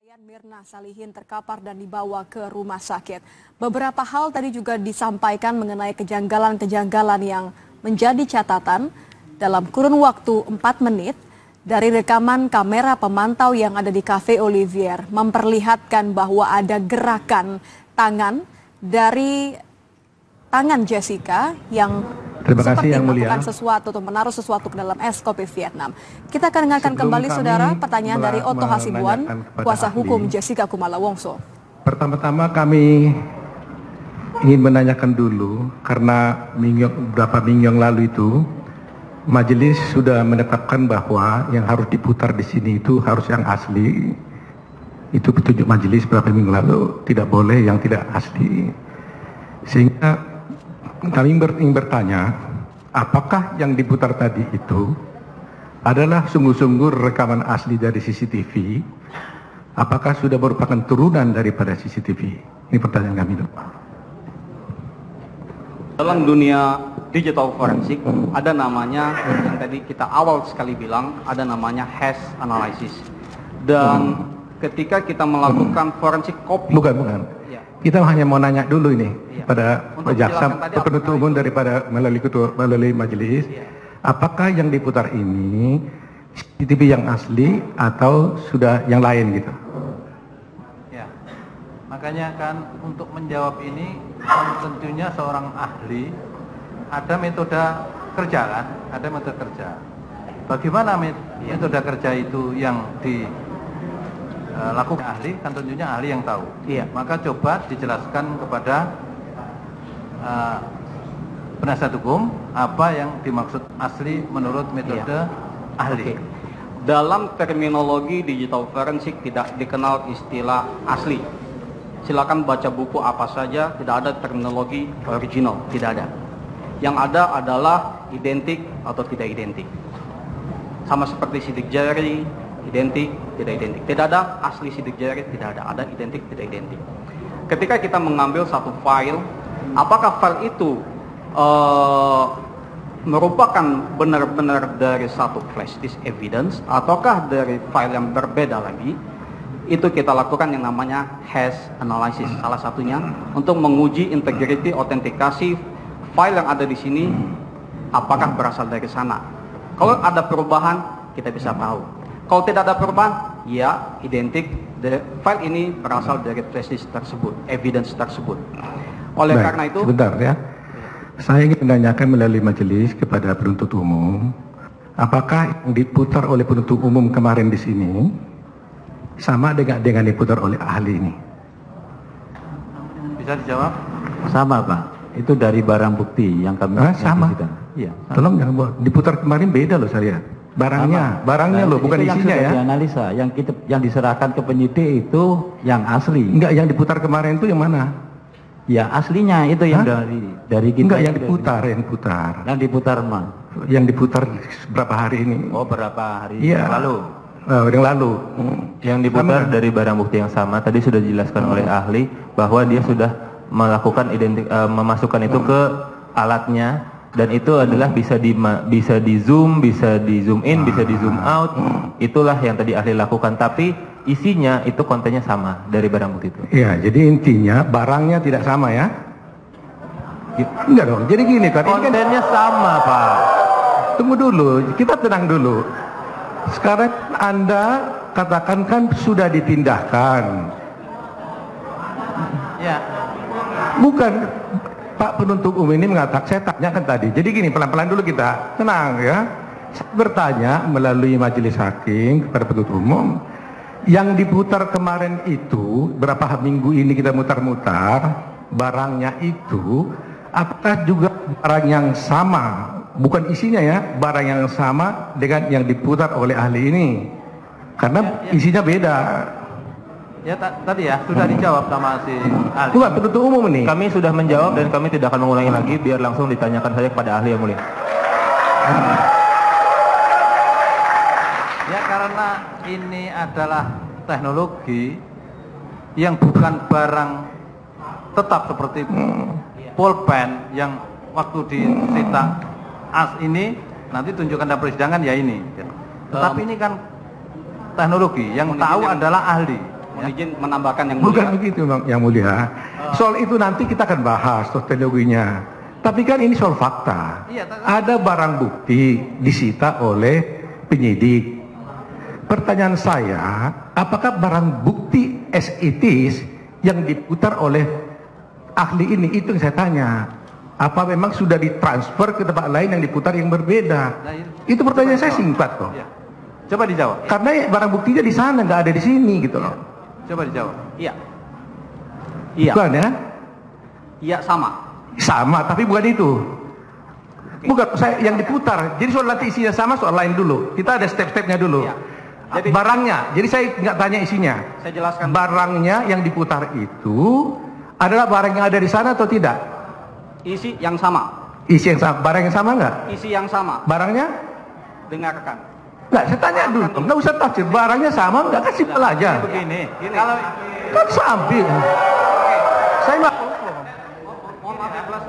Mirna Salihin terkapar dan dibawa ke rumah sakit. Beberapa hal tadi juga disampaikan mengenai kejanggalan-kejanggalan yang menjadi catatan dalam kurun waktu 4 menit dari rekaman kamera pemantau yang ada di Cafe Olivier memperlihatkan bahwa ada gerakan tangan dari tangan Jessica yang seperti melakukan sesuatu atau menaruh sesuatu ke dalam es kopi Vietnam. Kita akan dengarkan kembali saudara pertanyaan dari Otto Hasibuan, kuasa hukum Jessica Kumala Wongso. Pertama-tama kami ingin menanyakan dulu karena beberapa minggu yang lalu itu majelis sudah menetapkan bahwa yang harus diputar di sini itu harus yang asli. Itu petunjuk majelis beberapa minggu lalu, tidak boleh yang tidak asli. Sehingga kami ingin bertanya, apakah yang diputar tadi itu adalah sungguh-sungguh rekaman asli dari CCTV? Apakah sudah merupakan turunan daripada CCTV? Ini pertanyaan kami, Dok. Dalam dunia digital forensik ada namanya yang tadi kita awal sekali bilang, ada namanya hash analysis. Dan ketika kita melakukan forensik copy. Bukan. Kita hanya mau nanya dulu ini pada jaksa penuntut umum daripada melalui majelis, apakah yang diputar ini CCTV yang asli atau sudah yang lain gitu? Ya, makanya kan untuk menjawab ini tentunya seorang ahli ada metode kerja kan, ada metode kerja. Bagaimana metode kerja itu yang lakukan ahli, kan tentunya ahli yang tahu. Iya. Maka coba dijelaskan kepada penasihat hukum apa yang dimaksud asli menurut metode ahli. Dalam terminologi digital forensik tidak dikenal istilah asli. Silakan baca buku apa saja, tidak ada terminologi original, tidak ada. Yang ada adalah identik atau tidak identik. Sama seperti sidik jari, identik, tidak identik. Tidak ada asli sidik jari, tidak ada. Ada identik, tidak identik. Ketika kita mengambil satu file, apakah file itu merupakan benar-benar dari satu flash disk evidence, ataukah dari file yang berbeda lagi, itu kita lakukan yang namanya hash analysis. Salah satunya untuk menguji integrity, autentikasi file yang ada di sini, apakah berasal dari sana. Kalau ada perubahan, kita bisa tahu. Kalau tidak ada perubahan, ya identik, file ini berasal dari flash disk tersebut, evidence tersebut. Oleh karena itu, sebentar ya, saya ingin menanyakan melalui majelis kepada penuntut umum, apakah yang diputar oleh penuntut umum kemarin di sini sama dengan diputar oleh ahli ini? Bisa dijawab? Sama Pak, itu dari barang bukti yang kami sama? Iya. Tolong jangan buat, diputar kemarin beda loh saya. Barangnya loh, bukan isinya ya. Dianalisa, yang diserahkan ke penyidik itu yang asli. Enggak, yang diputar kemarin itu yang mana? Ya aslinya itu yang dari kita. Enggak, yang diputar. Yang diputar mah. Yang diputar berapa hari ini? Oh, berapa hari lalu? Yang lalu. Yang diputar dari barang bukti yang sama. Tadi sudah dijelaskan oleh ahli bahwa dia sudah melakukan memasukkan itu ke alatnya. Dan itu adalah bisa di zoom, bisa di zoom in, bisa di zoom out. Itulah yang tadi ahli lakukan. Tapi isinya itu kontennya sama dari barang bukti itu. Iya, jadi intinya barangnya tidak sama ya? Enggak dong. Jadi gini kan, kontennya sama Pak. Tunggu dulu, kita tenang dulu. Sekarang Anda katakan kan sudah dipindahkan. Ya. Bukan. Pak penuntut umum ini mengatakan, saya tanyakan tadi. Jadi gini, pelan-pelan dulu kita, tenang ya. Saya bertanya melalui majelis hakim kepada penuntut umum, yang diputar kemarin itu, berapa minggu ini kita mutar-mutar, barangnya itu, apakah juga barang yang sama, bukan isinya ya, barang yang sama dengan yang diputar oleh ahli ini. Karena isinya beda. Ya tadi ya sudah dijawab sama si ahli. Bukan penuntut umum ini. Kami sudah menjawab dan kami tidak akan mengulangi lagi, biar langsung ditanyakan saja kepada ahli yang mulia. Ya karena ini adalah teknologi yang bukan barang tetap seperti pulpen yang waktu disita ini nanti tunjukkan dalam persidangan ya ini. Tetapi ini kan teknologi yang tahu adalah ahli. Mohon izin menambahkan yang Bukan mulia. begitu Yang Mulia. Soal itu nanti kita akan bahas teknologinya. Tapi kan ini soal fakta. Iya, Ada barang bukti disita oleh penyidik. Pertanyaan saya, apakah barang bukti as it is yang diputar oleh ahli ini, itu yang saya tanya. Apa memang sudah ditransfer ke tempat lain yang diputar yang berbeda? Nah, Itu pertanyaan saya singkat kok. Iya. Coba dijawab. Karena barang buktinya di sana, nggak ada di sini gitu loh. Coba dijawab. Iya. Iya. Bukan ya? Iya sama. Sama, tapi bukan itu. Bukan, saya yang diputar. Jadi soal nanti isinya sama, soal lain dulu. Kita ada step-stepnya dulu. Iya. Jadi- barangnya, jadi saya nggak tanya isinya. Saya jelaskan. Barangnya yang diputar itu adalah barang yang ada di sana atau tidak? Isi yang sama. Isi yang sama, barang yang sama nggak? Isi yang sama. Barangnya? Dengarkan. Nggak, saya tanya dulu. Nggak usah tafsir. Barangnya sama nggak? Kan simpel aja. Begini, kalau Kan sambil. Saya nggak. Mohon maaf ya, kelas.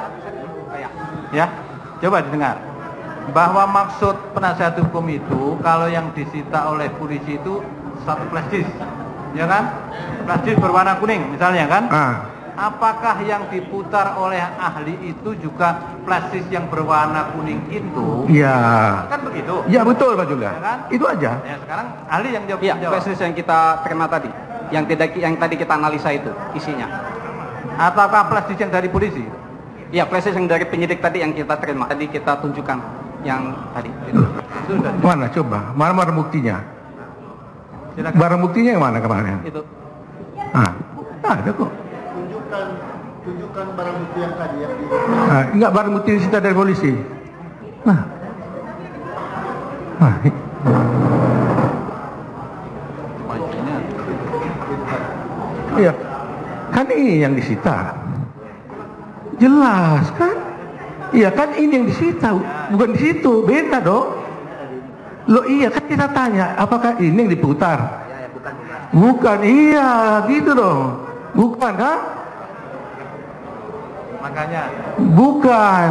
ya, coba didengar. Bahwa maksud penasihat hukum itu kalau yang disita oleh polisi itu satu flash disk, ya kan? Flash disk berwarna kuning misalnya kan? Apakah yang diputar oleh ahli itu juga flash disk yang berwarna kuning itu? Iya. Kan begitu? Ya betul Pak Julia. Ya kan? Itu aja. Ya sekarang ahli yang jawab. Iya, flash yang kita terima tadi. Yang tadi kita analisa itu isinya. Ataukah flash disk yang dari polisi? Iya, flash yang dari penyidik tadi yang kita terima. Tadi kita tunjukkan yang tadi. Itu. Sudah. Mana coba? Mana barang buktinya? Silakan. Barang buktinya yang mana kemarin? Itu. Ada kok. Tunjukkan barang bukti yang tadi yang di Enggak, barang bukti disita dari polisi. Nah. Iya. Kan ini yang disita. Jelas kan? Iya kan ini yang disita, bukan di situ, beda dong. Loh iya kan kita tanya, apakah ini yang diputar? Bukan, iya gitu dong. Bukan kan? Makanya Bukan.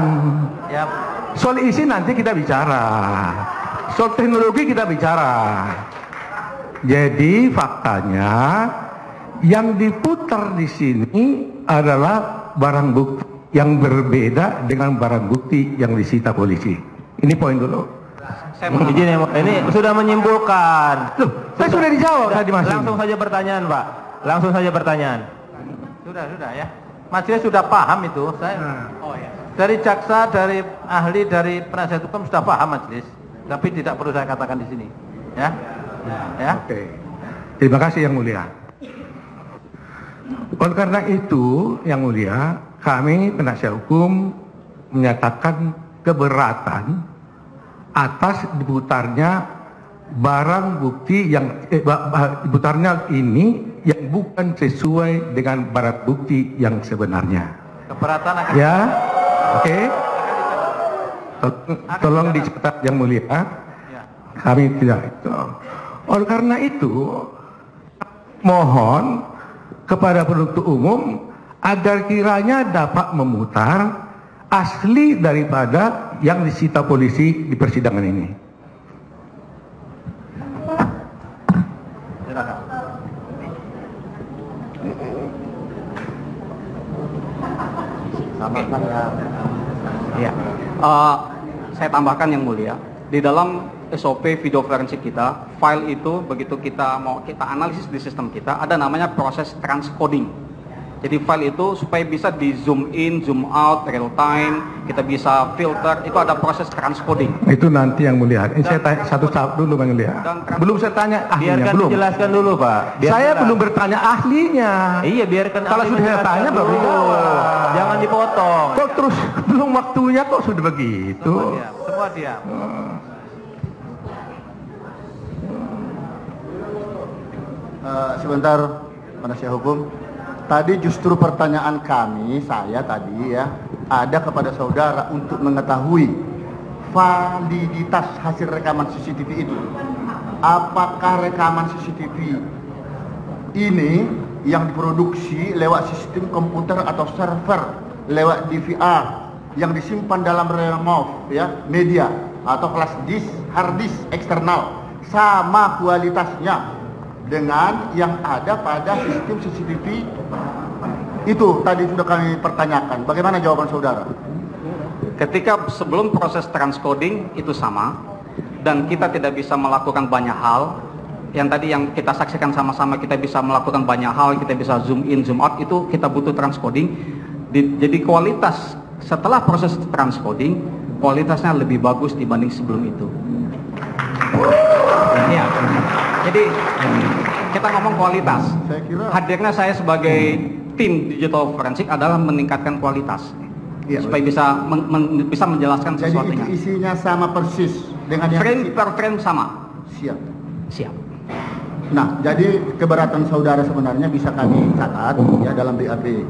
ya Soal isi nanti kita bicara. Soal teknologi kita bicara. Jadi faktanya yang diputar di sini adalah barang bukti yang berbeda dengan barang bukti yang disita polisi. Ini poin dulu. Saya mohon Izin ya, ini sudah menyimpulkan. Loh, saya sudah dijawab tadi Mas. Langsung saja pertanyaan, Pak. Langsung saja pertanyaan. sudah ya. Majelis sudah paham itu. Saya Oh ya. dari jaksa, dari ahli, dari penasihat hukum sudah paham majelis. Tapi tidak perlu saya katakan di sini. Ya. Ya. Oke. Terima kasih Yang Mulia. Oleh karena itu, Yang Mulia, kami penasihat hukum menyatakan keberatan atas diputarnya barang bukti yang diputarnya ini yang bukan sesuai dengan barang bukti yang sebenarnya. Keberatan akan Ya, oke. Tolong dicatat Yang Mulia. Ya. Kami tidak itu. Oleh karena itu, mohon kepada penuntut umum agar kiranya dapat memutar asli daripada yang disita polisi di persidangan ini. Silakan. Iya. Saya tambahkan Yang Mulia, di dalam SOP video forensik kita, file itu begitu kita analisis di sistem kita, ada namanya proses transcoding. Jadi file itu supaya bisa di zoom in, zoom out, real time, kita bisa filter, itu ada proses transcoding. Itu nanti Yang Mulia. Ini saya tanya satu dulu Bang Mulia. Belum saya tanya ahlinya, Biarkan belum. dijelaskan dulu, Pak. Saya belum bertanya ahlinya. Iya, biarkan Kalau ahli sudah saya menjelaskan tanya baru dulu. dijawab. Jangan dipotong. Kok terus belum waktunya kok sudah begitu? Semua diam. sebentar penasihat hukum. Tadi justru pertanyaan kami, saya tadi ya, ada kepada saudara untuk mengetahui validitas hasil rekaman CCTV itu. Apakah rekaman CCTV ini yang diproduksi lewat sistem komputer atau server, lewat DVR yang disimpan dalam realm of ya, media atau flash disk, hard disk eksternal, sama kualitasnya dengan yang ada pada sistem CCTV itu tadi sudah kami pertanyakan. Bagaimana jawaban saudara? Ketika sebelum proses transcoding itu sama, dan kita tidak bisa melakukan banyak hal, yang tadi yang kita saksikan sama-sama, kita bisa melakukan banyak hal, kita bisa zoom in, zoom out, itu kita butuh transcoding. Jadi kualitas setelah proses transcoding, kualitasnya lebih bagus dibanding sebelum itu. Ya, jadi kita ngomong kualitas. Saya kira Hadirnya saya sebagai tim digital forensik adalah meningkatkan kualitas. Iya, supaya bisa menjelaskan jadi sesuatunya. isinya sama persis dengan yang Frame per frame sama. Siap. Nah, jadi keberatan saudara sebenarnya bisa kami catat ya dalam BAP.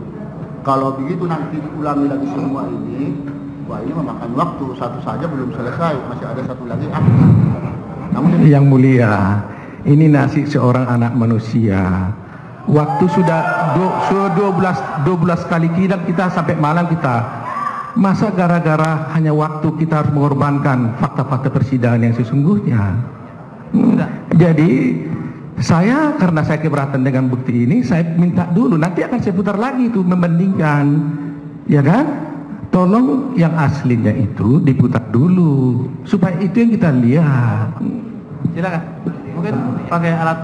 Kalau begitu nanti diulangi lagi semua ini, wah ini memakan waktu, satu saja belum selesai, masih ada satu lagi. Namun Yang mulia, ini nasib seorang anak manusia. Waktu sudah 12 kali kita sampai malam kita. Masa gara-gara hanya waktu kita harus mengorbankan fakta-fakta persidangan yang sesungguhnya? Jadi saya karena saya keberatan dengan bukti ini, saya minta dulu, nanti akan saya putar lagi itu membandingkan, ya kan? Tolong yang aslinya itu diputar dulu supaya itu yang kita lihat. Silakan. Mungkin pakai alat.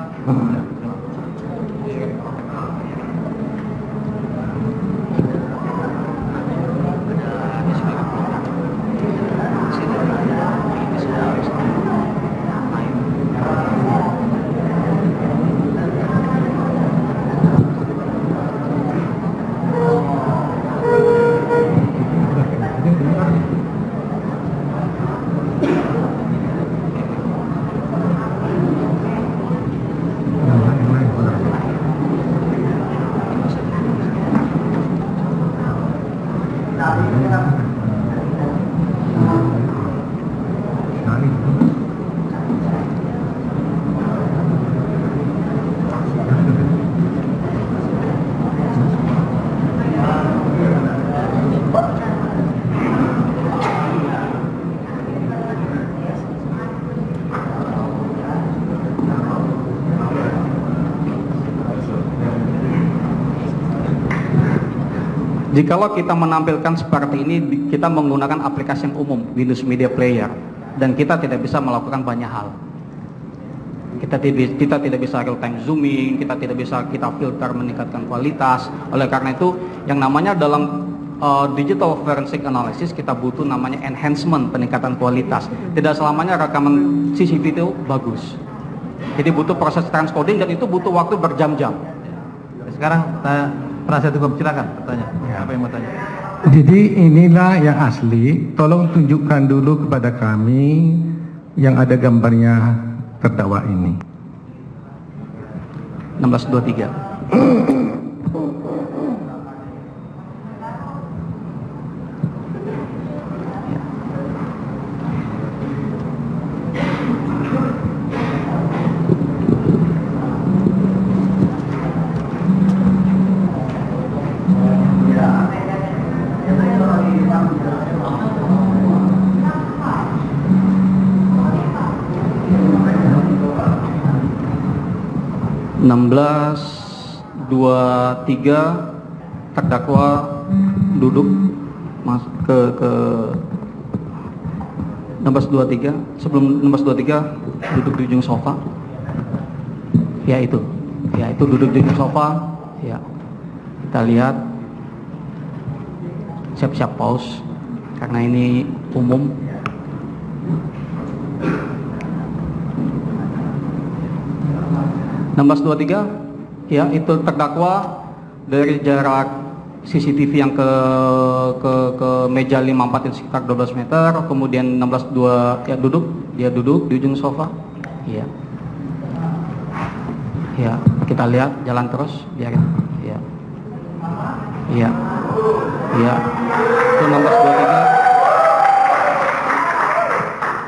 Jikalau kita menampilkan seperti ini, kita menggunakan aplikasi yang umum, Windows Media Player, dan kita tidak bisa melakukan banyak hal. Kita tidak bisa real time zooming, kita tidak bisa kita filter meningkatkan kualitas. Oleh karena itu, yang namanya dalam digital forensic analysis kita butuh namanya enhancement, peningkatan kualitas. Tidak selamanya rekaman CCTV itu bagus. Jadi butuh proses transcoding dan itu butuh waktu berjam-jam. Sekarang penasihat hukum, silakan bertanya. Apa yang mau tanya? Jadi inilah yang asli. Tolong tunjukkan dulu kepada kami yang ada gambarnya terdakwa ini. 1623. Belas 23 terdakwa duduk masuk ke 1623, sebelum 1623 duduk di ujung sofa. Ya itu duduk di ujung sofa. Ya, kita lihat, siap-siap pause karena ini umum. Nomor 23, ya itu terdakwa dari jarak CCTV yang ke meja 54 itu sekitar 12 meter, kemudian 16.2 ya dia duduk di ujung sofa. Iya. Ya, kita lihat jalan terus biarin. Ya. Iya. Iya. Itu 16.23.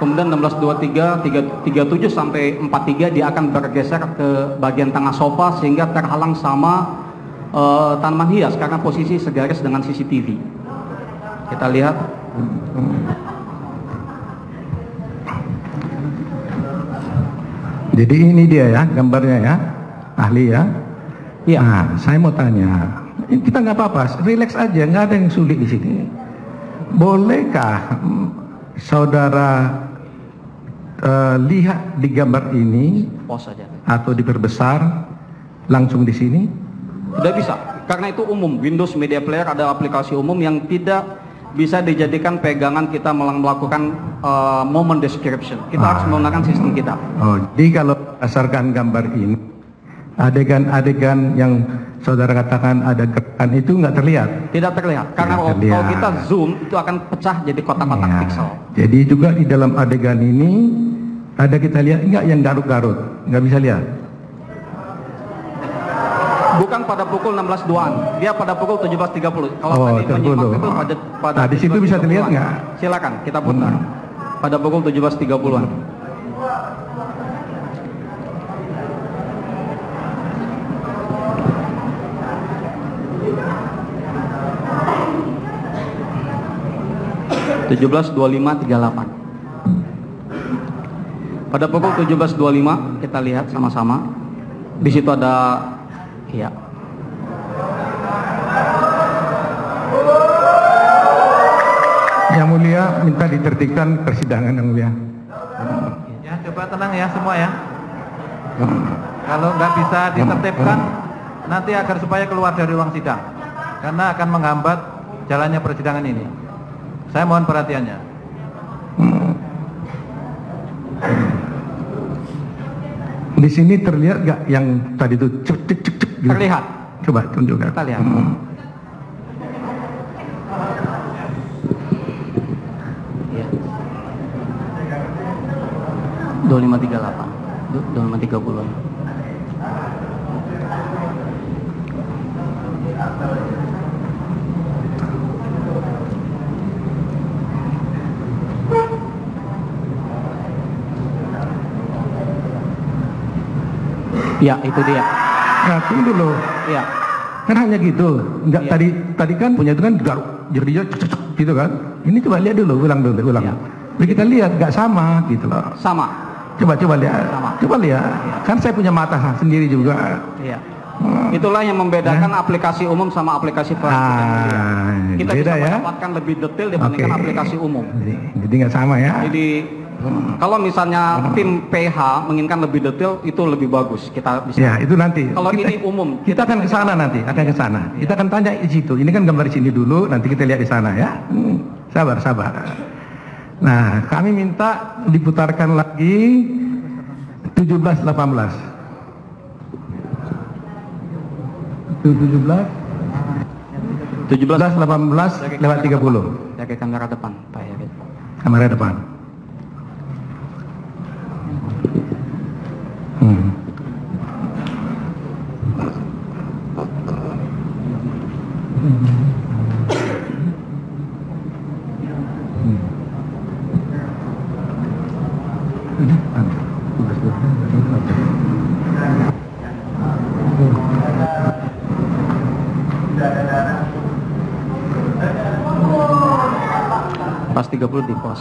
Kemudian 16.23, 37 sampai 43 dia akan bergeser ke bagian tengah sofa sehingga terhalang sama tanaman hias karena posisi segaris dengan CCTV. Kita lihat. Jadi ini dia ya gambarnya ya, ahli ya. Iya. Nah, saya mau tanya, kita nggak apa-apa, relax aja, nggak ada yang sulit di sini. Bolehkah saudara lihat di gambar ini Pause saja. atau diperbesar langsung di sini? Tidak bisa, karena itu umum. Windows Media Player ada aplikasi umum yang tidak bisa dijadikan pegangan kita melakukan moment description. Kita harus menggunakan sistem kita. Oh, jadi kalau berdasarkan gambar ini, adegan-adegan yang saudara katakan ada gerakan itu nggak terlihat? Tidak terlihat, karena Tidak kalau terlihat. kita zoom itu akan pecah jadi kotak-kotak Ya. pixel. Jadi juga di dalam adegan ini ada kita lihat nggak yang garut-garut, nggak bisa lihat. Bukan pada pukul 16.02-an, dia pada pukul 17.30. Kalau Oh, tadi menyimak 30. itu pada Nah, di situ bisa terlihat 17.30-an. nggak? Silakan, kita putar. Pada pukul 17.30-an. Pada pukul 17.25 kita lihat sama-sama. Di situ ada ya. Yang mulia minta ditertibkan persidangan yang mulia. Ya, coba tenang ya semua ya. Kalau nggak bisa ditertibkan, nanti agar supaya keluar dari ruang sidang, karena akan menghambat jalannya persidangan ini. Saya mohon perhatiannya. Di sini terlihat nggak yang tadi itu cek cek cek cek gitu? Terlihat. Coba tunjukkan. Kita lihat. Ya. 2538. 2530. Ya, itu dia. Nah, tunggu dulu. Ya. Kan hanya gitu. Enggak Iya. tadi kan punya itu kan garuk jadi cek cek cek gitu kan. Ini coba lihat dulu, ulang. Iya. Jadi kita lihat nggak sama gitu loh. Sama. Coba lihat. Sama. Coba lihat. Kan saya punya mata sendiri juga. Iya. Itulah yang membedakan aplikasi umum sama aplikasi forensik yang mulia. Kita beda bisa ya. mendapatkan lebih detail dibandingkan Oke. aplikasi umum. Jadi nggak sama ya. Jadi kalau misalnya tim PH menginginkan lebih detail, itu lebih bagus. Kita bisa. Ya, itu nanti. Kalau ini umum, Kita akan ke sana nanti, akan ke sana. Kita akan tanya di situ. Ini kan gambar di sini dulu, nanti kita lihat di sana ya. Sabar. Nah, kami minta diputarkan lagi 17-18. 17-18 lewat 30. Jaga kamera depan, Pak Heri. Kamera depan. Pas 30 di pos.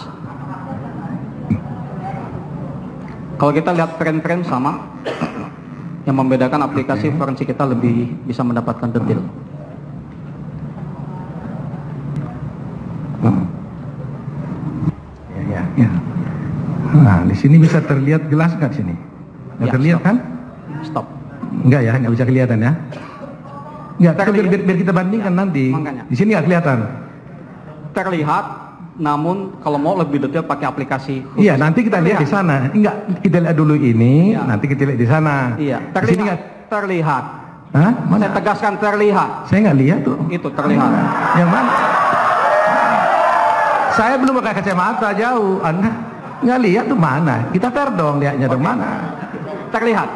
Kalau kita lihat frame-frame sama, yang membedakan aplikasi forensik kita lebih bisa mendapatkan detail. Ya. Nah, di sini bisa terlihat jelas nggak sini? Nggak Ya, terlihat stop. kan? Stop. Enggak ya, nggak bisa kelihatan ya? Enggak, Terlihat. biar kita bandingkan nanti. Makanya. Di sini nggak kelihatan. Terlihat, namun kalau mau lebih detail pakai aplikasi khusus. Iya, nanti kita lihat di sana. Enggak, kita lihat dulu ini, Iya. nanti kita lihat di sana. Iya, Di sini nggak. terlihat. Hah? Saya Mana? tegaskan terlihat. Saya nggak lihat tuh. Itu terlihat. Yang mana? Saya belum pakai kacamata jauh. Anda nggak lihat tuh mana? Kita fair dong lihatnya dong mana? Terlihat.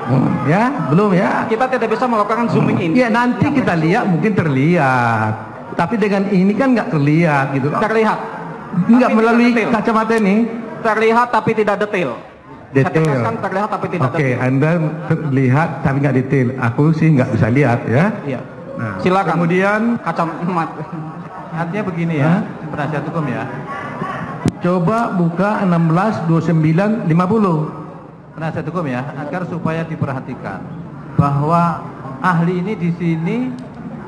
Ya, belum ya. Kita tidak bisa melakukan zooming in. Ya nanti kita lihat mungkin terlihat. Tapi dengan ini kan nggak terlihat gitu loh. Terlihat. Nggak Tapi melalui tidak detail. kacamata ini. Terlihat tapi tidak detail. Saya Detail. tegaskan terlihat tapi tidak Oke, detail. Anda terlihat tapi nggak detail. Aku sih nggak bisa lihat ya. Iya. Nah, Silakan. Kemudian Kacamata. Artinya begini ya, penasihat hukum ya. coba buka 16 29 50. penasihat hukum ya, agar supaya diperhatikan bahwa ahli ini di sini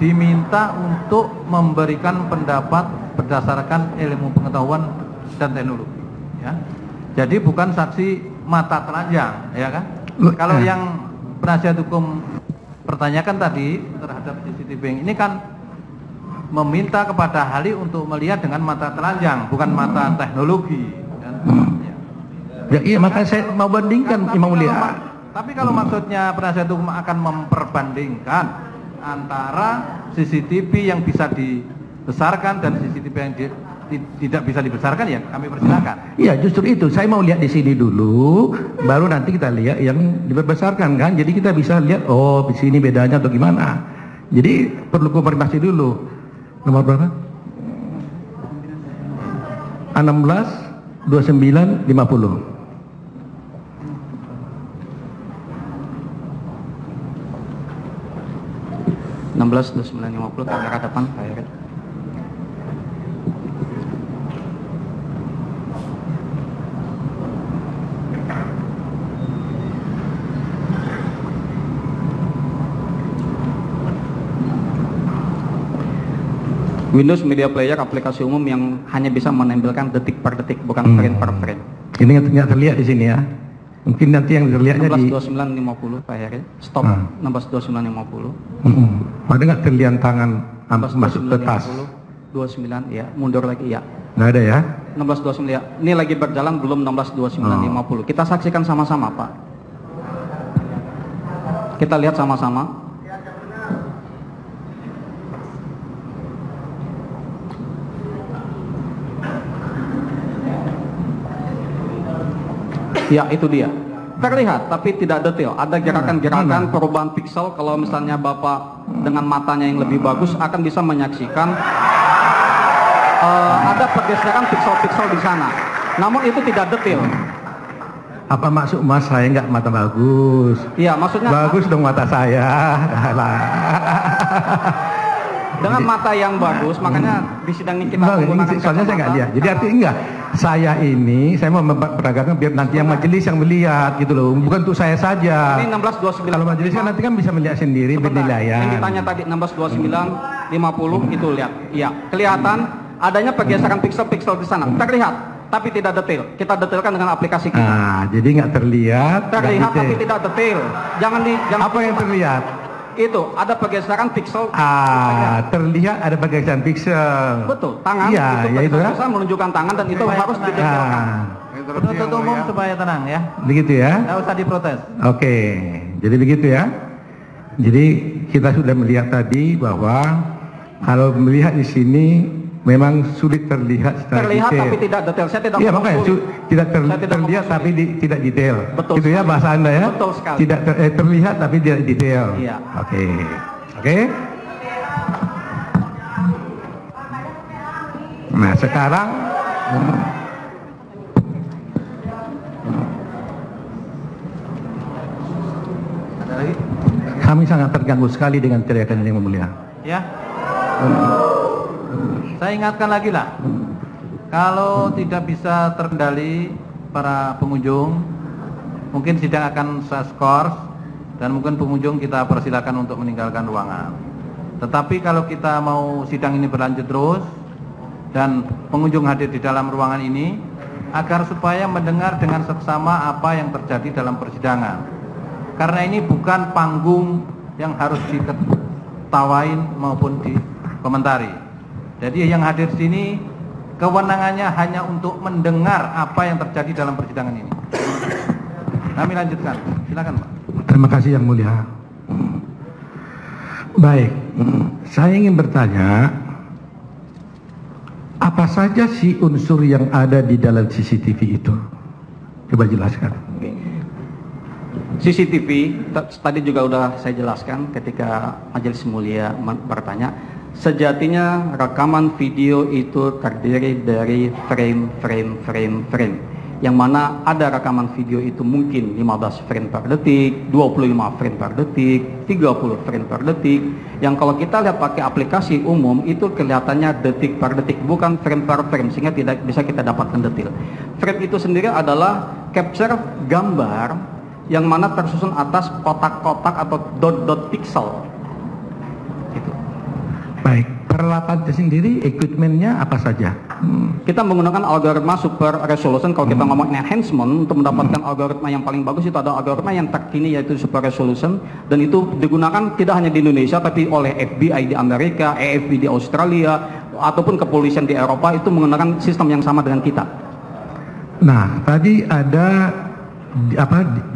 diminta untuk memberikan pendapat berdasarkan ilmu pengetahuan dan teknologi ya. Jadi bukan saksi mata telanjang ya kan. Kalau yang penasihat hukum pertanyakan tadi terhadap CCTV ini kan meminta kepada ahli untuk melihat dengan mata telanjang, bukan mata teknologi kan? Ya, iya, makanya saya mau bandingkan Imam Mulia. Tapi kalau maksudnya penasihat hukum akan memperbandingkan antara CCTV yang bisa dibesarkan dan CCTV yang tidak bisa dibesarkan, ya kami persilakan. Iya, justru itu saya mau lihat di sini dulu, baru nanti kita lihat yang dibesarkan kan. Jadi kita bisa lihat, oh di sini bedanya atau gimana. Jadi perlu konfirmasi dulu. Nomor berapa? 16 29 50. 16 29 50 kamera depan Pak Heri. Windows Media Player aplikasi umum yang hanya bisa menampilkan detik per detik, bukan frame per frame. Ini nggak terlihat di sini ya. Mungkin nanti yang terlihatnya 16 29 50 Pak Heri. Stop 16 29 50. Ada nggak terlihat tangan masuk ke tas? 29 ya, mundur lagi ya. Nggak ada ya? 16 29 ya. Ini lagi berjalan belum 16 29 50. Kita saksikan sama-sama Pak. Kita lihat sama-sama. Ya, itu dia. Terlihat tapi tidak detail. Ada gerakan-gerakan perubahan piksel. Kalau misalnya Bapak dengan matanya yang lebih bagus akan bisa menyaksikan ada pergeseran piksel-piksel di sana. Namun itu tidak detail. Apa maksud Mas saya nggak mata bagus? Iya, maksudnya bagus dong mata saya. Dengan mata yang bagus, makanya di sidang ini kita menggunakan soalnya saya nggak lihat. Jadi artinya enggak. Saya mau memperagakan biar nanti yang majelis yang melihat gitu loh. Bukan untuk saya saja. Ini 16 29. Kalau majelis kan nanti kan bisa melihat sendiri penilaian. Yang ditanya tadi 16 29 50 itu lihat. Iya, kelihatan adanya pergeseran piksel-piksel di sana. Terlihat tapi tidak detail. Kita detailkan dengan aplikasi kita. Nah, jadi nggak terlihat. Terlihat tapi tidak detail. Jangan apa yang terlihat? Itu ada pergeseran piksel. Terlihat ada pergeseran piksel. Betul, tangan ya, itu bisa menunjukkan tangan dan itu harus didetailkan. Penuntut umum supaya tenang ya. Begitu ya? Nggak usah diprotes. Oke, jadi begitu ya. Jadi kita sudah melihat tadi bahwa kalau melihat di sini memang sulit terlihat secara terlihat detail. Tapi tidak detail. Saya tidak makanya tidak terlihat tapi tidak detail. Betul. Itu ya bahasa Anda ya. Betul sekali. Tidak terlihat tapi tidak detail. Iya. Oke. Nah, sekarang Ada lagi? kami sangat terganggu sekali dengan teriakan yang mulia. Ya. Saya ingatkan lagi lah, kalau tidak bisa terkendali para pengunjung, mungkin sidang akan saya skors dan mungkin pengunjung kita persilakan untuk meninggalkan ruangan. Tetapi kalau kita mau sidang ini berlanjut terus dan pengunjung hadir di dalam ruangan ini, agar supaya mendengar dengan seksama apa yang terjadi dalam persidangan. Karena ini bukan panggung yang harus diketawain maupun dikomentari. Jadi yang hadir di sini kewenangannya hanya untuk mendengar apa yang terjadi dalam persidangan ini. Kami lanjutkan. Silakan, Pak. Terima kasih yang mulia. Baik, saya ingin bertanya, apa saja sih unsur yang ada di dalam CCTV itu? Coba jelaskan. CCTV tadi juga sudah saya jelaskan ketika majelis mulia bertanya. Sejatinya rekaman video itu terdiri dari frame. Yang mana ada rekaman video itu mungkin 15 frame per detik, 25 frame per detik, 30 frame per detik. Yang kalau kita lihat pakai aplikasi umum itu kelihatannya detik per detik, bukan frame per frame, sehingga tidak bisa kita dapatkan detail. Frame itu sendiri adalah capture gambar yang mana tersusun atas kotak-kotak atau dot-dot pixel. Gitu. Baik, peralatan itu sendiri, equipmentnya apa saja? Kita menggunakan algoritma super resolution. Kalau kita ngomong enhancement, untuk mendapatkan algoritma yang paling bagus itu ada algoritma yang terkini yaitu super resolution, dan itu digunakan tidak hanya di Indonesia tapi oleh FBI di Amerika, AFB di Australia, ataupun kepolisian di Eropa itu menggunakan sistem yang sama dengan kita. Nah, tadi ada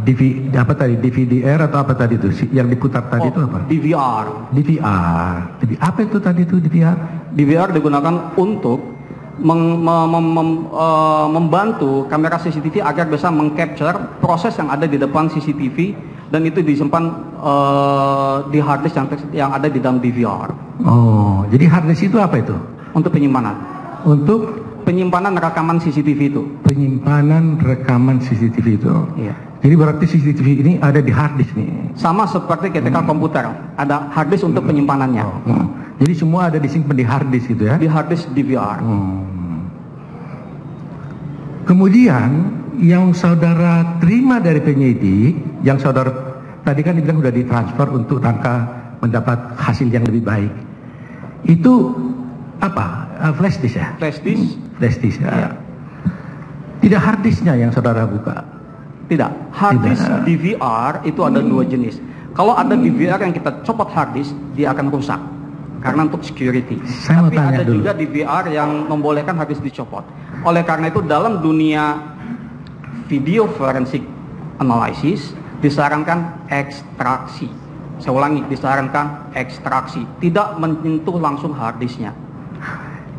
DVDR atau apa tadi itu yang diputar tadi itu apa? DVR. DVR. Apa itu tadi itu DVR? DVR digunakan untuk membantu kamera CCTV agar bisa mengcapture proses yang ada di depan CCTV, dan itu disimpan di hard disk yang ada di dalam DVR. Oh, jadi hard disk itu apa itu? Untuk penyimpanan. Untuk penyimpanan rekaman CCTV itu. Penyimpanan rekaman CCTV itu. Iya. Jadi berarti CCTV ini ada di hard disk nih. Sama seperti ketika komputer, ada hard disk untuk penyimpanannya. Jadi semua ada disimpan di hard disk gitu ya? Di hard disk DVR. Kemudian yang saudara terima dari penyidik, yang saudara tadi kan dibilang sudah ditransfer untuk rangka mendapat hasil yang lebih baik. Itu apa? Flash disk ya? Flash disk. Flash disk ya. Iya. Tidak hard disknya yang saudara buka? Tidak. Hard disk DVR itu ada dua jenis. Kalau ada DVR yang kita copot hard disk, dia akan rusak karena untuk security. Saya Tapi ada dulu. juga DVR yang membolehkan hard disk dicopot. Oleh karena itu dalam dunia video forensic analysis disarankan ekstraksi. Saya ulangi, disarankan ekstraksi, tidak menyentuh langsung hard disknya.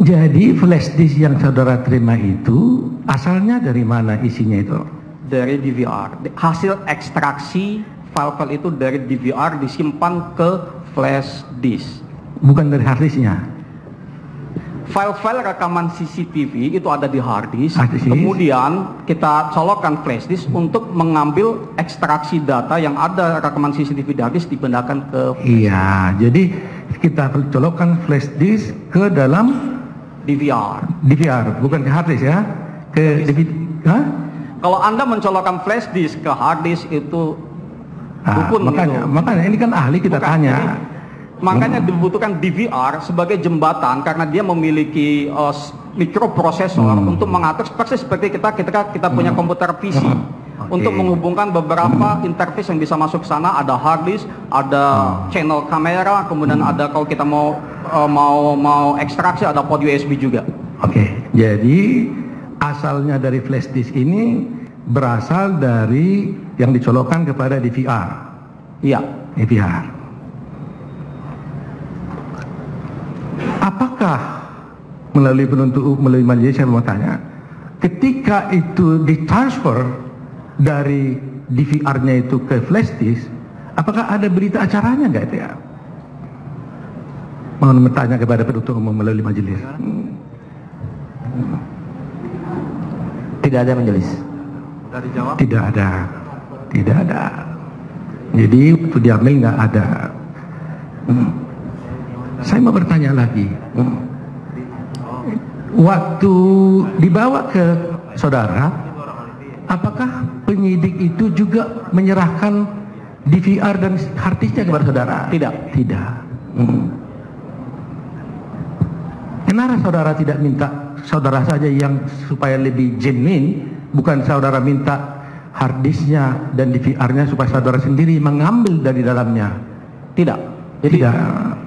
Jadi flash disk yang saudara terima itu asalnya dari mana isinya itu? Dari DVR. Hasil ekstraksi file-file itu dari DVR disimpan ke flash disk. Bukan dari hard disknya? File-file rekaman CCTV itu ada di hard disk. Hard disk. Kemudian kita colokkan flash disk untuk mengambil ekstraksi data yang ada rekaman CCTV di hard disk dipindahkan ke flash disk. Iya, jadi kita colokkan flash disk ke dalam DVR, bukan ke hard disk ya? Ke DVD. Hah? Kalau Anda mencolokkan flash disk ke hard disk itu dukun makanya ini kan ahli kita tanya. Jadi, makanya dibutuhkan DVR sebagai jembatan karena dia memiliki mikroprosesor untuk mengatur persis seperti kita punya komputer PC. Untuk menghubungkan beberapa interface yang bisa masuk ke sana, ada hard disk, ada channel kamera, kemudian ada kalau kita mau ekstraksi ada port USB juga. Oke, jadi asalnya dari flash disk ini berasal dari yang dicolokkan kepada DVR. Iya, DVR. Apakah melalui majelis saya mau tanya, ketika itu ditransfer dari DVR-nya itu ke flash disk, apakah ada berita acaranya nggak itu ya? Mohon bertanya kepada penuntut umum melalui majelis. Tidak ada majelis. Sudah dijawab? Tidak ada, tidak ada. Jadi waktu diambil nggak ada. Saya mau bertanya lagi. Waktu dibawa ke saudara, apakah penyidik itu juga menyerahkan DVR dan hard disknya kepada saudara? Tidak. Tidak. Kenapa saudara tidak minta saudara saja yang supaya lebih genuine, bukan saudara minta hard disknya dan DVR-nya supaya saudara sendiri mengambil dari dalamnya? Tidak. Jadi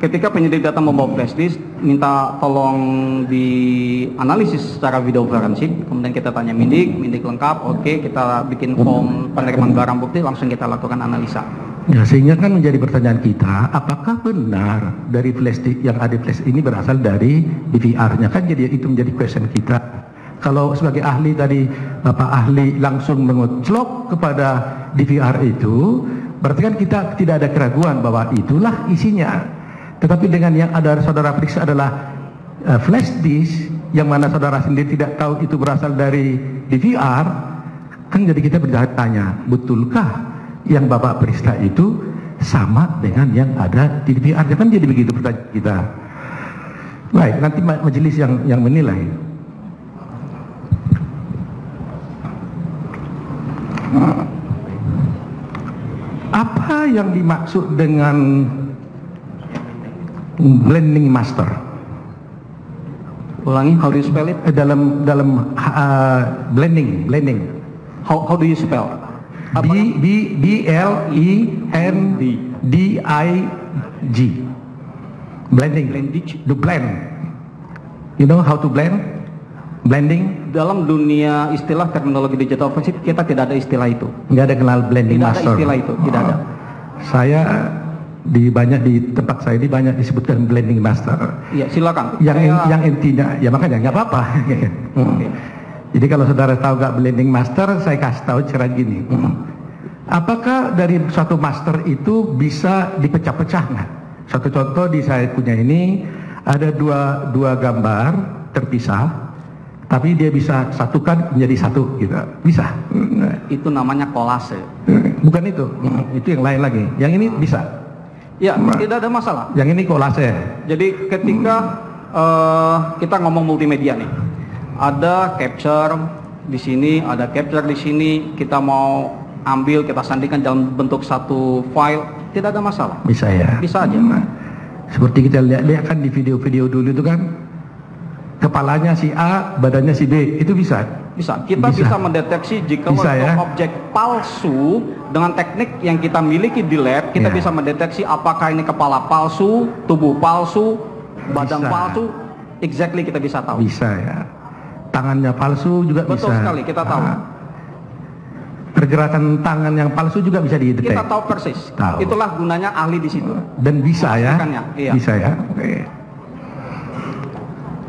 ketika penyidik datang membawa flash disk, minta tolong dianalisis secara video forensik, kemudian kita tanya mindik lengkap, oke, kita bikin form penerimaan barang bukti, langsung kita lakukan analisa. Ya, sehingga kan menjadi pertanyaan kita, apakah benar dari flash disk yang ada flash ini berasal dari DVR-nya? Kan jadi itu menjadi question kita. Kalau sebagai ahli tadi Bapak ahli langsung menguclok kepada DVR itu, berarti kan kita tidak ada keraguan bahwa itulah isinya. Tetapi dengan yang ada saudara periksa adalah flash disk yang mana saudara sendiri tidak tahu itu berasal dari DVR, kan jadi kita bertanya, betulkah yang Bapak periksa itu sama dengan yang ada di DVR? Kan jadi begitu pertanyaan kita. Baik, nanti majelis yang menilai. Apa yang dimaksud dengan blending master? Ulangi, how do you spell it? Dalam blending. How do you spell? B L E N D I G. Blending. To blend. You know how to blend? Blending? Dalam dunia istilah terminologi digital forensik kita tidak ada istilah itu. Nggak ada kenal blending Tidak master. ada istilah itu, tidak ada. Saya di tempat saya ini banyak disebutkan blending master. Iya, silakan. Yang intinya, ya makanya nggak apa-apa. Oke. Jadi kalau saudara tahu nggak blending master, saya kasih tahu cara gini. Apakah dari suatu master itu bisa dipecah-pecah nggak? Satu contoh di saya punya ini ada dua gambar terpisah, tapi dia bisa satukan menjadi satu, gitu. Bisa. Itu namanya kolase. Bukan itu yang lain lagi. Yang ini bisa. Ya, tidak ada masalah. Yang ini kolase. Jadi ketika kita ngomong multimedia nih, ada capture di sini, ada capture di sini, kita mau ambil, kita sandingkan dalam bentuk satu file, tidak ada masalah. Bisa ya. Bisa aja. Seperti kita lihat kan di video-video dulu itu kan, kepalanya si A, badannya si B, itu bisa. Bisa. Kita bisa mendeteksi jika objek palsu dengan teknik yang kita miliki di lab, kita bisa mendeteksi apakah ini kepala palsu, tubuh palsu, badan palsu, exactly kita bisa tahu. Bisa ya. Tangannya palsu juga bisa. Betul sekali, kita tahu. Pergerakan tangan yang palsu juga bisa dideteksi. Kita tahu persis. Tahu. Itulah gunanya ahli di situ. Dan bisa ya. Iya. Bisa ya. Oke.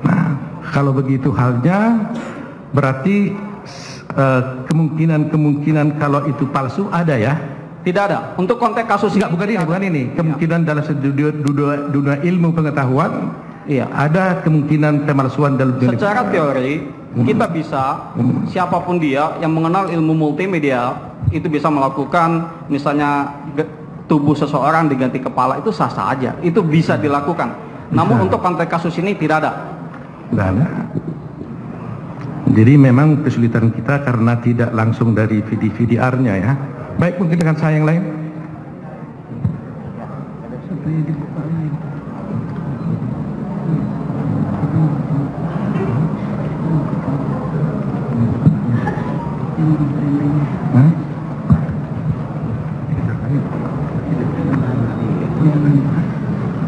Nah, kalau begitu halnya, berarti kemungkinan kalau itu palsu ada ya? Tidak ada. Untuk konteks kasus ini bukan ini. Kemungkinan dalam dunia ilmu pengetahuan, iya, ada kemungkinan pemalsuan dalam dunia. Secara teori, kita bisa, siapapun dia yang mengenal ilmu multimedia, itu bisa melakukan, misalnya tubuh seseorang diganti kepala, itu sah-sah aja. Itu bisa dilakukan. Namun untuk konteks kasus ini tidak ada. Tidak ada. Jadi memang kesulitan kita karena tidak langsung dari VDR-nya ya. Baik, mungkin dengan saya yang lain.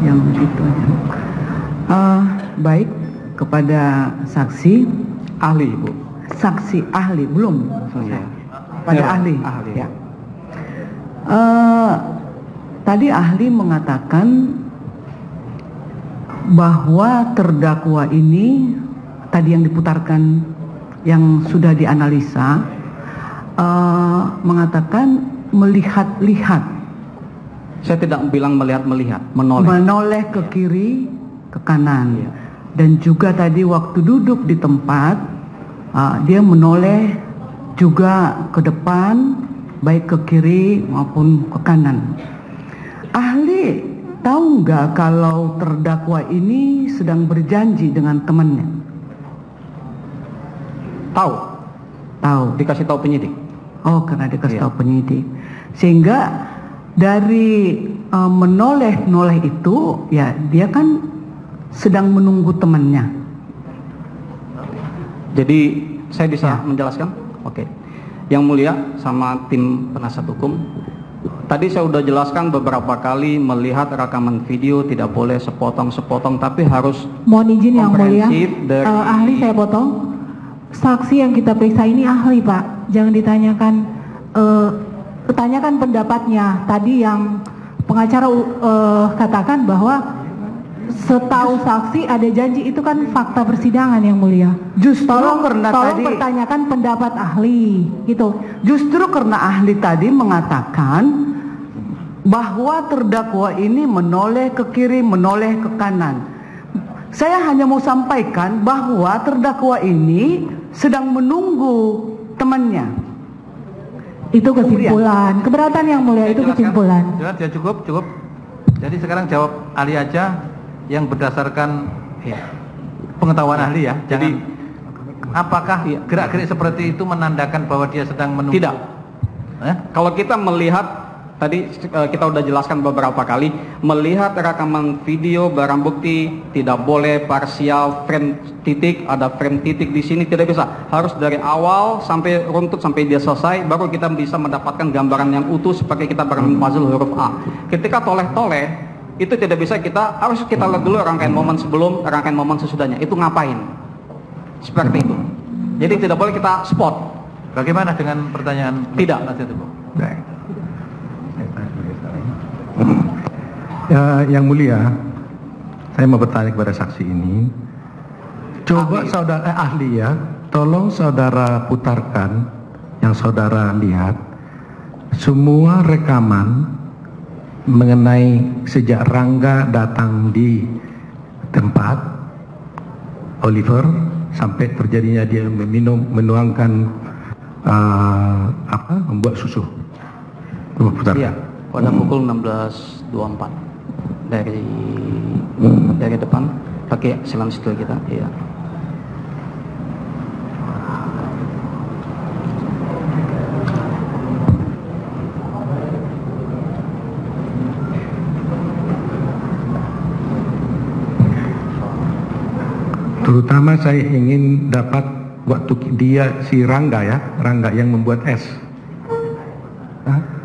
Yang itu baik, kepada saksi ahli, Bu. Saksi ahli belum. Ya. Pada ahli. Ya. Tadi ahli mengatakan bahwa terdakwa ini tadi yang diputarkan, yang sudah dianalisa, mengatakan melihat-lihat. Saya tidak bilang melihat-melihat, menoleh. Menoleh ke kiri, ke kanan. Ya. Dan juga tadi waktu duduk di tempat, dia menoleh juga ke depan, baik ke kiri maupun ke kanan. Ahli tahu nggak kalau terdakwa ini sedang berjanji dengan temannya? Tahu. Tahu. Dikasih tahu penyidik. Oh, karena dikasih tahu penyidik. Sehingga dari menoleh-noleh itu, ya dia kan sedang menunggu temannya. Jadi saya bisa menjelaskan? Oke. Yang mulia sama tim penasihat hukum, tadi saya sudah jelaskan beberapa kali, melihat rekaman video tidak boleh sepotong-sepotong, tapi harus mohon izin yang mulia, ahli saya potong. Saksi yang kita periksa ini ahli, Pak. Jangan ditanyakan, tanyakan pendapatnya. Tadi yang pengacara katakan bahwa setahu saksi ada janji, itu kan fakta persidangan yang mulia. Justru tolong tadi pertanyakan pendapat ahli, gitu. Justru karena ahli tadi mengatakan bahwa terdakwa ini menoleh ke kiri, menoleh ke kanan. Saya hanya mau sampaikan bahwa terdakwa ini sedang menunggu temannya. Itu kesimpulan. Keberatan yang mulia, itu kesimpulan. Ya, cukup. Jadi sekarang jawab ahli aja yang berdasarkan pengetahuan ahli ya. Jadi apakah gerak-gerik seperti itu menandakan bahwa dia sedang menunggu? Tidak. Kalau kita melihat Tadi kita udah jelaskan beberapa kali, melihat rekaman video barang bukti tidak boleh parsial frame titik, ada frame titik di sini, tidak bisa. Harus dari awal sampai runtut sampai dia selesai, baru kita bisa mendapatkan gambaran yang utuh seperti kita bermain puzzle huruf A. Ketika toleh-toleh, itu tidak bisa, harus kita lihat dulu rangkaian momen sebelum, rangkaian momen sesudahnya. Itu ngapain? Seperti itu. Jadi tidak boleh kita spot. Bagaimana dengan pertanyaan? Tidak. Baik. Ya, Yang Mulia, saya mau bertanya kepada saksi ini. Coba saudara ahli ya, tolong saudara putarkan yang saudara lihat semua rekaman mengenai sejak Rangga datang di tempat Oliver sampai terjadinya dia menuangkan membuat susu. Coba putarkan. Iya, pada pukul 16.24 dari depan pakai selang skill kita. Iya. Terutama saya ingin dapat waktu dia si Rangga ya, Rangga yang membuat es. Hah?